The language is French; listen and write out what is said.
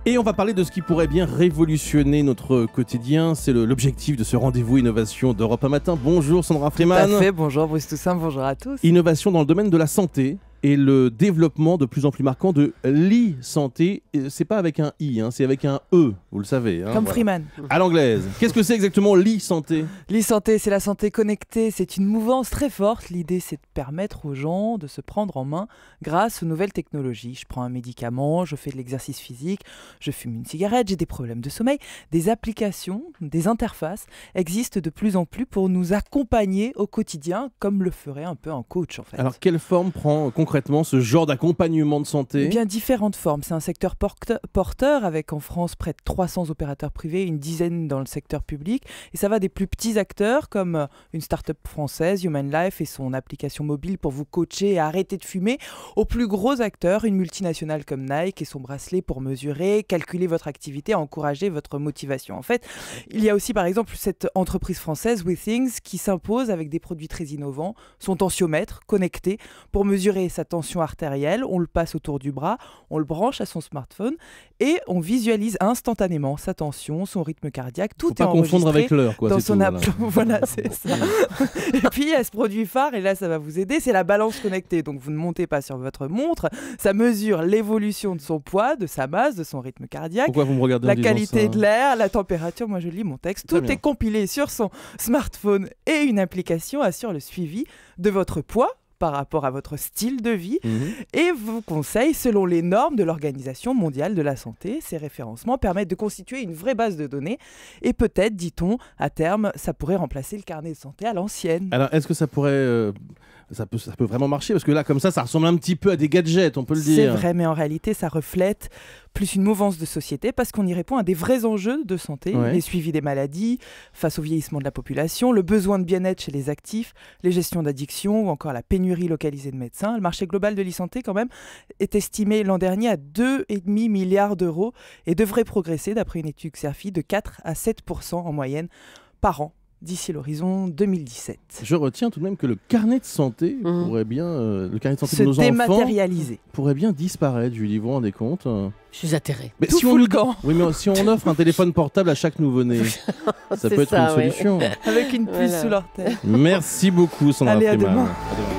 Et on va parler de ce qui pourrait bien révolutionner notre quotidien. C'est l'objectif de ce rendez-vous innovation d'Europe 1 Matin. Bonjour Sandra Freeman. Tout à fait, bonjour Bruce Toussaint, bonjour à tous. Innovation dans le domaine de la santé et le développement de plus en plus marquant de l'e-santé. C'est pas avec un i, c'est avec un e, vous le savez. Comme voilà. Freeman. À l'anglaise. Qu'est-ce que c'est exactement l'e-santé ? L'e-santé, c'est la santé connectée. C'est une mouvance très forte. L'idée, c'est de permettre aux gens de se prendre en main grâce aux nouvelles technologies. Je prends un médicament, je fais de l'exercice physique, je fume une cigarette, j'ai des problèmes de sommeil. Des applications, des interfaces existent de plus en plus pour nous accompagner au quotidien, comme le ferait un peu un coach en fait. Alors, quelle forme prend concrètement ce genre d'accompagnement de santé ? Eh bien, différentes formes. C'est un secteur porteur avec en France près de 300 opérateurs privés, une dizaine dans le secteur public. Et ça va des plus petits acteurs comme une start-up française, Human Life, et son application mobile pour vous coacher et arrêter de fumer, aux plus gros acteurs, une multinationale comme Nike et son bracelet pour mesurer, calculer votre activité, encourager votre motivation. En fait, il y a aussi par exemple cette entreprise française, WeThings, qui s'impose avec des produits très innovants, son tensiomètre connecté pour mesurer sa tension artérielle, on le passe autour du bras, on le branche à son smartphone et on visualise instantanément sa tension, son rythme cardiaque, tout est enregistré. Faut pas confondre avec l'heure, quoi. Dans son app. Voilà, c'est ça. Et puis il y a ce produit phare, et là ça va vous aider, c'est la balance connectée. Donc vous ne montez pas sur votre montre, ça mesure l'évolution de son poids, de sa masse, de son rythme cardiaque. Pourquoi vous me regardez la qualité de l'air, la température, moi je lis mon texte, tout est compilé sur son smartphone et une application assure le suivi de votre poids par rapport à votre style de vie et vous conseille selon les normes de l'Organisation mondiale de la santé. Ces référencements permettent de constituer une vraie base de données et peut-être, dit-on, à terme, ça pourrait remplacer le carnet de santé à l'ancienne. Alors, est-ce que ça pourrait... Ça peut vraiment marcher, parce que là, comme ça ressemble un petit peu à des gadgets, on peut le dire. C'est vrai, mais en réalité, ça reflète plus une mouvance de société, parce qu'on y répond à des vrais enjeux de santé, les suivis des maladies, face au vieillissement de la population, le besoin de bien-être chez les actifs, les gestions d'addiction, ou encore la pénurie localisée de médecins. Le marché global de l'e-santé, quand même, est estimé l'an dernier à 2,5 milliards d'euros et devrait progresser, d'après une étude Xerfi, de 4 à 7% en moyenne par an d'ici l'horizon 2017. Je retiens tout de même que le carnet de santé pourrait bien, le carnet de santé de nos enfants pourrait bien disparaître. Julie, vous vous rendez compte ? Je suis atterrée. Mais tout si on mais si on offre un téléphone portable à chaque nouveau-né, ça peut être une solution. Avec une puce sous leur tête. Merci beaucoup, Sandra Freeman. Allez, à demain. À demain.